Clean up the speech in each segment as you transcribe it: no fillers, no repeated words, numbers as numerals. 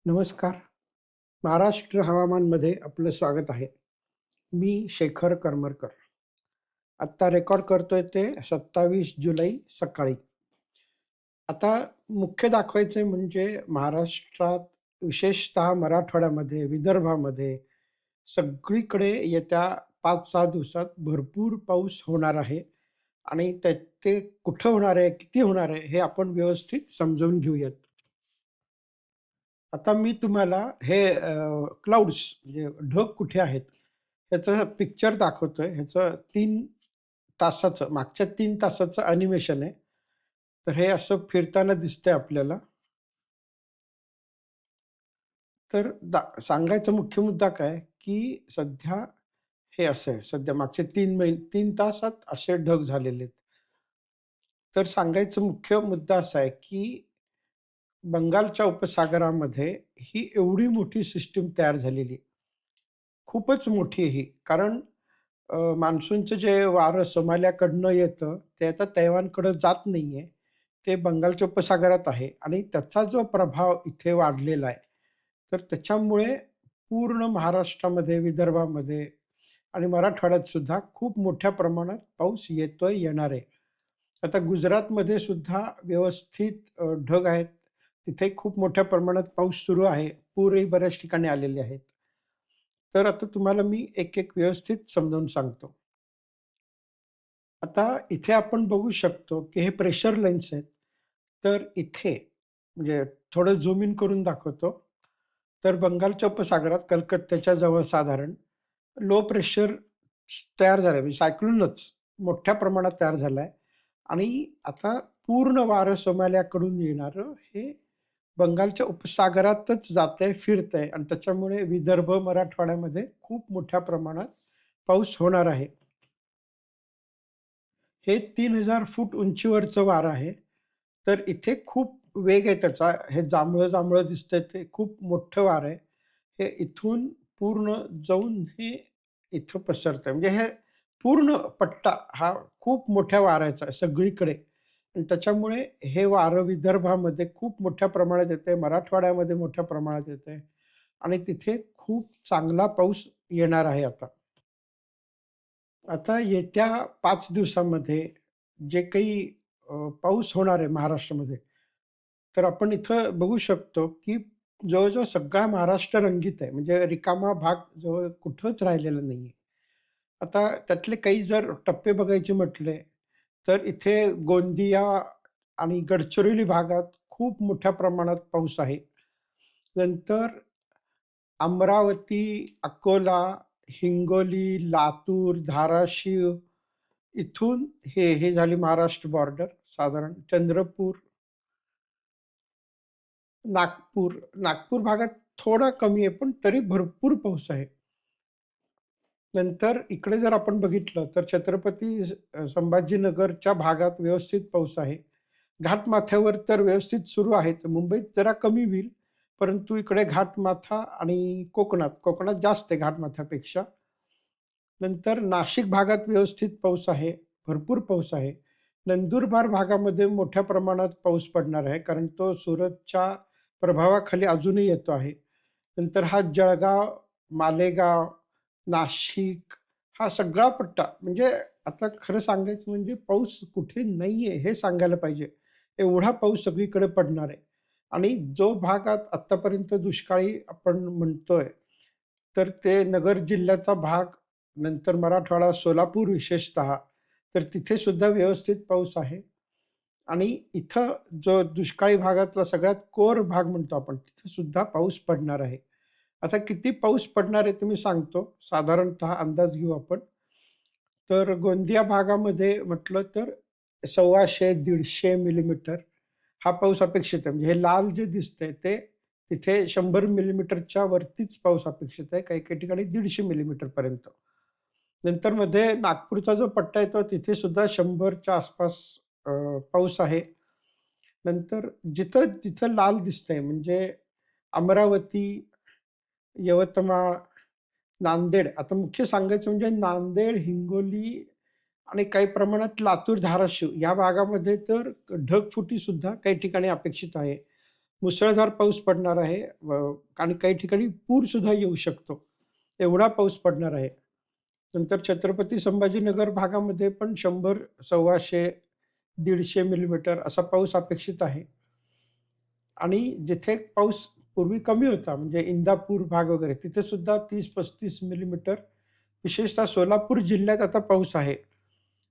नमस्कार. महाराष्ट्र हवामानमध्ये आपलं स्वागत आहे. मी शेखर करमरकर. आत्ता रेकॉर्ड करतोय ते 27 जुलै सकाळी. आता मुख्य दाखवायचंय म्हणजे महाराष्ट्रात विशेषतः मराठवाड्यामध्ये, विदर्भामध्ये सगळीकडे येत्या 5-6 दिवसात भरपूर पाऊस होणार आहे आणि ते कुठं होणार आहे, किती होणार आहे, हे आपण व्यवस्थित समजावून घेऊयात. आता मी तुम्हाला हे क्लाउड्स म्हणजे ढग कुठे आहेत, ह्याचं पिक्चर दाखवतोय. ह्याचं 3 तासाचं मागच्या 3 तासाचं ॲनिमेशन आहे. तर हे असं फिरताना दिसतंय आपल्याला. तर सांगायचा मुख्य मुद्दा काय, की सध्या हे असं आहे. सध्या मागचे 3 तासात असे ढग झालेले आहेत. तर सांगायचा मुख्य मुद्दा असा आहे, की बंगालच्या उपसागरामध्ये ही एवढी मोठी सिस्टम तयार झालेली आहे. खूपच मोठी आहे ही. कारण मान्सूनचं जे वारं सोमालियाकडनं येतं, ते आता तैवानकडं जात नाहीये. ते बंगालच्या उपसागरात आहे आणि त्याचा जो प्रभाव इथे वाढलेला आहे, तर त्याच्यामुळे पूर्ण महाराष्ट्रामध्ये, विदर्भामध्ये आणि मराठवाड्यात सुद्धा खूप मोठ्या प्रमाणात पाऊस येतोय, येणार आहे. आता गुजरातमध्ये सुद्धा व्यवस्थित ढग आहेत. तिथे खूप मोठ्या प्रमाणात पाऊस सुरू आहे. पूरही बऱ्याच ठिकाणी आलेले आहेत. तर आता तुम्हाला मी एक-एक व्यवस्थित समजावून सांगतो. आता इथे आपण बघू शकतो, की हे प्रेशर लाईन्स आहेत. तर इथे म्हणजे थोडं झूम इन करून दाखवतो. तर बंगालच्या उपसागरात कलकत्त्याच्या जवळ साधारण लो प्रेशर तयार झालंय म्हणजे सायक्लोनच मोठ्या प्रमाणात तयार झालाय आणि आता पूर्ण वारं सोमालियाकडून येणारं हे बंगालच्या उपसागरातच जातंय, फिरतंय आणि त्याच्यामुळे विदर्भ, मराठवाड्यामध्ये खूप मोठ्या प्रमाणात पाऊस होणार आहे. हे 3000 फूट उंचीवरचं वारं आहे. तर इथे खूप वेग आहे त्याचा. हे जांभळं-जांभळं दिसतंय ते खूप मोठं वारं आहे. हे इथून पूर्ण जाऊन हे इथं पसरतंय. म्हणजे हे पूर्ण पट्टा हा खूप मोठ्या वाऱ्याचा आहे सगळीकडे आणि त्याच्यामुळे हे वारं विदर्भामध्ये खूप मोठ्या प्रमाणात येतंय, मराठवाड्यामध्ये मोठ्या प्रमाणात येतंय आणि तिथे खूप चांगला पाऊस येणार आहे आता. आता येत्या 5 दिवसामध्ये जे काही पाऊस होणार आहे महाराष्ट्रामध्ये, तर आपण इथं बघू शकतो, की जवळ-जवळ सगळा महाराष्ट्र रंगीत आहे. म्हणजे रिकामा भाग जवळ कुठंच राहिलेला नाहीये. आता त्यातले काही जर टप्पे बघायचे म्हटले, तर इथे गोंदिया आणि गडचिरोली भागात खूप मोठ्या प्रमाणात पाऊस आहे. नंतर अमरावती, अकोला, हिंगोली, लातूर, धाराशिव इथून हे झाली महाराष्ट्र बॉर्डर साधारण चंद्रपूर, नागपूर भागात थोडा कमी आहे, पण तरी भरपूर पाऊस आहे. नंतर इकडे जर आपण बघितलं तर छत्रपती संभाजीनगरच्या भागात व्यवस्थित पाऊस आहे. घाटमाथ्यावर तर व्यवस्थित सुरू आहेच. मुंबईत जरा कमी होईल, परंतु इकडे घाटमाथा आणि कोकणात जास्त आहे घाटमाथ्यापेक्षा. नंतर नाशिक भागात व्यवस्थित पाऊस आहे, भरपूर पाऊस आहे. नंदुरबार भागामध्ये मोठ्या प्रमाणात पाऊस पडणार आहे, कारण तो सुरतच्या प्रभावाखाली अजूनही येतो आहे. नंतर हा जळगाव, मालेगाव, नाशिक हा सगळा पट्टा म्हणजे आता खरं सांगायचं म्हणजे पाऊस कुठे नाहीये हे सांगायला पाहिजे. एवढा पाऊस सगळीकडे पडणार आहे आणि जो भागात आत्तापर्यंत दुष्काळी आपण म्हणतोय, तर ते नगर जिल्ह्याचा भाग, नंतर मराठवाडा, सोलापूर विशेषतः, तर तिथे सुद्धा व्यवस्थित पाऊस आहे आणि इथं जो दुष्काळी भागातला सगळ्यात कोर भाग म्हणतो आपण, तिथे सुद्धा पाऊस पडणार आहे. आता किती पाऊस पडणार आहे ते मी सांगतो. साधारणतः अंदाज घेऊ आपण. तर गोंदिया भागामध्ये म्हटलं तर 150-150 मिलीमीटर हा पाऊस अपेक्षित आहे. म्हणजे हे लाल जे दिसतंय ते तिथे 100 मिलीमीटरच्या वरतीच पाऊस अपेक्षित आहे. काही-काही ठिकाणी 150 मिलीमीटरपर्यंत. नंतर मध्ये नागपूरचा जो पट्टा येतो तिथे सुद्धा 100च्या आसपास अ, पाऊस आहे. नंतर जिथं लाल दिसतंय म्हणजे अमरावती, यवतमाळ, नांदेड. आता मुख्य सांगायचं म्हणजे नांदेड, हिंगोली आणि काही प्रमाणात लातूर, धाराशिव या भागामध्ये तर ढगफुटी सुद्धा काही ठिकाणी अपेक्षित आहे. मुसळधार पाऊस पडणार आहे आणि काही ठिकाणी पूरसुद्धा येऊ शकतो. एवढा पाऊस पडणार आहे. नंतर छत्रपती संभाजीनगर भागामध्ये पण 100, 125, 150 मिलीमीटर असा पाऊस अपेक्षित आहे. आणि जिथे पाऊस पूर्वी कमी होता म्हणजे इंदापूर भाग वगैरे तिथे सुद्धा 30-35 मिलीमीटर विशेषतः सोलापूर जिल्ह्यात आता पाऊस आहे.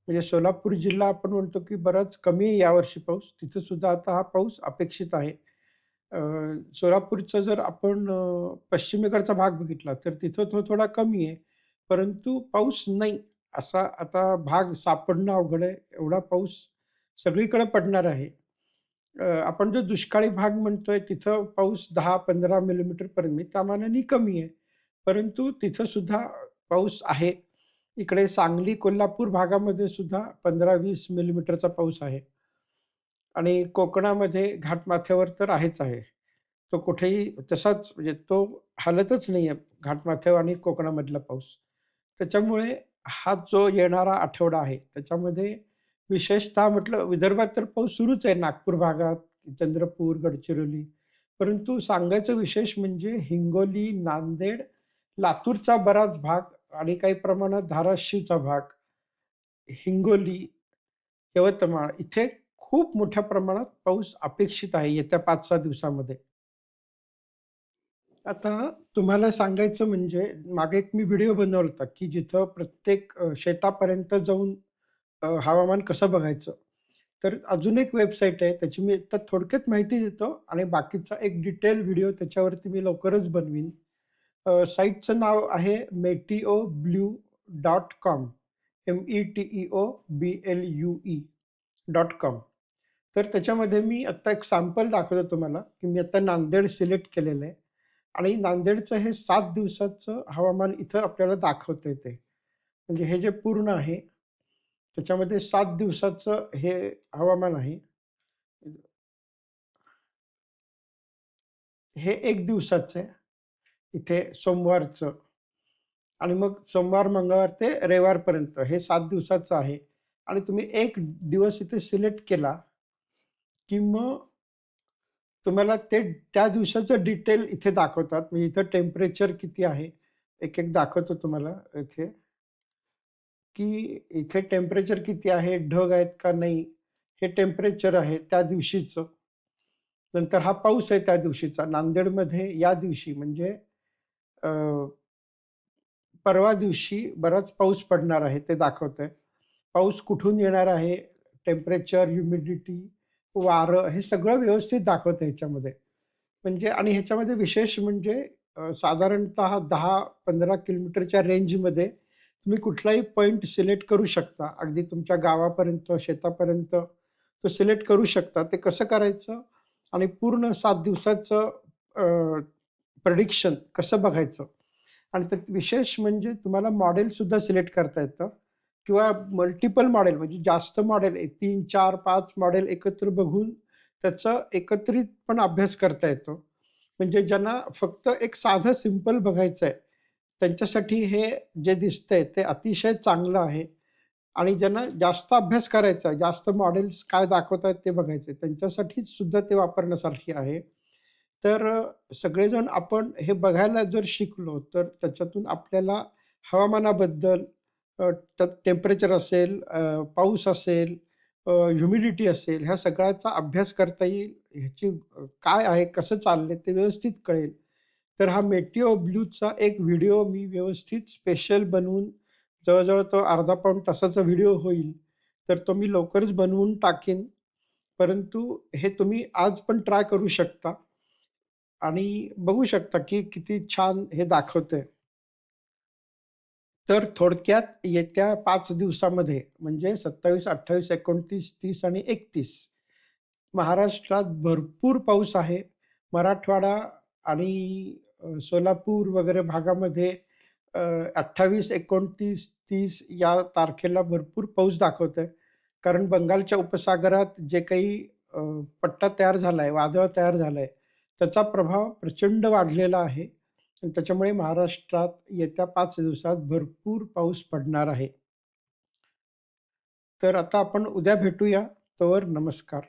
म्हणजे सोलापूर जिल्हा आपण म्हणतो की बराच कमी आहे यावर्षी पाऊस. तिथे सुद्धा आता हा पाऊस अपेक्षित आहे. अ, सोलापूरचा जर आपण पश्चिमेकडचा भाग बघितला तर तिथं तो थोडा कमी आहे. परंतु पाऊस नाही असा आता भाग सापडणं अवघड आहे. एवढा पाऊस सगळीकडे पडणार आहे. आपण जो दुष्काळी भाग म्हणतोय तिथं पाऊस 10-15 मिलीमीटर पर्यंत म्हणजे त्या मानाने कमी आहे. परंतु तिथं सुद्धा पाऊस आहे. इकडे सांगली, कोल्हापूर भागामध्ये सुद्धा 15-20 मिलीमीटरचा पाऊस आहे. आणि कोकणामध्ये घाटमाथ्यावर तर आहेच आहे. तो कुठेही तसाच म्हणजे तो हलतच नाहीये घाटमाथ्यावर आणि कोकणामधला पाऊस. त्याच्यामुळे हा जो येणारा आठवडा आहे, त्याच्यामध्ये विशेषतः म्हटलं विदर्भात तर पाऊस सुरूच आहे. नागपूर भागात, चंद्रपूर, गडचिरोली. परंतु सांगायचं विशेष म्हणजे हिंगोली, नांदेड, लातूरचा बराच भाग आणि काही प्रमाणात धाराशिवचा भाग, हिंगोली, यवतमाळ इथे खूप मोठ्या प्रमाणात पाऊस अपेक्षित आहे येत्या 5-6 दिवसामध्ये. आता तुम्हाला सांगायचं म्हणजे मागे एक मी व्हिडिओ बनवला होता, की जिथं प्रत्येक शेतापर्यंत जाऊन हवामान कसं बघायचं. तर अजून एक वेबसाईट आहे त्याची मी आता थोडक्यात माहिती देतो आणि बाकीचा एक डिटेल व्हिडिओ त्याच्यावरती मी लवकरच बनवीन. साईटचं नाव आहे meteoblue.com. meteoblue.com. तर त्याच्यामध्ये मी आत्ता एक सॅम्पल दाखवतो तुम्हाला, की मी आता नांदेड सिलेक्ट केलेलं आहे आणि नांदेडचं हे 7 दिवसाचं हवामान इथं आपल्याला दाखवतंय ते. म्हणजे हे जे पूर्ण आहे, त्याच्यामध्ये 7 दिवसाचं हे हवामान आहे. हे 1 दिवसाचं आहे. इथे सोमवारचं आणि मग सोमवार, मंगळवार ते रविवारपर्यंत हे 7 दिवसाचं आहे आणि तुम्ही एक दिवस इथे सिलेक्ट केला, की मग तुम्हाला ते त्या दिवसाचं डिटेल इथे दाखवतात. म्हणजे इथं टेम्परेचर किती आहे, एक-एक दाखवतो तुम्हाला इथे, की इथे टेम्परेचर किती आहे, ढग आहेत का नाही, हे टेम्परेचर आहे त्या दिवशीचं. नंतर हा पाऊस आहे त्या दिवशीचा. नांदेडमध्ये या दिवशी म्हणजे अ, परवा दिवशी बराच पाऊस पडणार आहे ते दाखवतंय. पाऊस कुठून येणार आहे, टेम्परेचर, ह्युमिडिटी, वारं हे सगळं व्यवस्थित दाखवतं ह्याच्यामध्ये. म्हणजे आणि ह्याच्यामध्ये विशेष म्हणजे साधारणतः 10-15 किलोमीटरच्या रेंजमध्ये तुम्ही कुठलाही पॉइंट सिलेक्ट करू शकता. अगदी तुमच्या गावापर्यंत, शेतापर्यंत तो सिलेक्ट करू शकता. ते कसं करायचं आणि पूर्ण 7 दिवसाचं प्रेडिक्शन कसं बघायचं आणि त्यात विशेष म्हणजे तुम्हाला मॉडेलसुद्धा सिलेक्ट करता येतं किंवा मल्टिपल मॉडेल म्हणजे जास्त मॉडेल 3, 4, 5 मॉडेल एकत्र बघून त्याचा एकत्रित पण अभ्यास करता येतो. म्हणजे ज्यांना फक्त एक साधं सिंपल बघायचं आहे, त्यांच्यासाठी हे जे दिसतंय ते अतिशय चांगलं आहे आणि ज्यांना जास्त अभ्यास करायचा आहे, जास्त मॉडेल्स काय दाखवतायत ते बघायचं त्यांच्यासाठीच सुद्धा ते वापरण्यासारखी आहे. तर सगळेजण आपण हे बघायला जर शिकलो, तर त्याच्यातून आपल्याला हवामानाबद्दल त्यात टेम्परेचर असेल, पाऊस असेल, ह्युमिडिटी असेल, ह्या सगळ्याचा अभ्यास करता येईल. ह्याची काय आहे, कसं चाललंय ते व्यवस्थित कळेल. तर हा मेटिओ ब्लूचा एक व्हिडिओ मी व्यवस्थित स्पेशल बनवून जवळ तो अर्धा पाऊण तासाचा व्हिडिओ होईल. तर तो मी लवकरच बनवून टाकेन. परंतु हे तुम्ही आज पण ट्राय करू शकता आणि बघू शकता, की किती छान हे दाखवतंय. तर थोडक्यात येत्या 5 दिवसामध्ये म्हणजे 27, 28, 29, 30 आणि 31 महाराष्ट्रात भरपूर पाऊस आहे. मराठवाडा आणि सोलापूर वगैरे भागामध्ये 28, 29, 30 या तारखेला भरपूर पाऊस दाखवतंय. कारण बंगालच्या उपसागरात जे काही अ, पट्टा तयार झालाय, वादळ तयार झालंय, त्याचा प्रभाव प्रचंड वाढलेला आहे आणि त्याच्यामुळे महाराष्ट्रात येत्या 5 दिवसात भरपूर पाऊस पडणार आहे. तर आता आपण उद्या भेटूया. तोवर नमस्कार.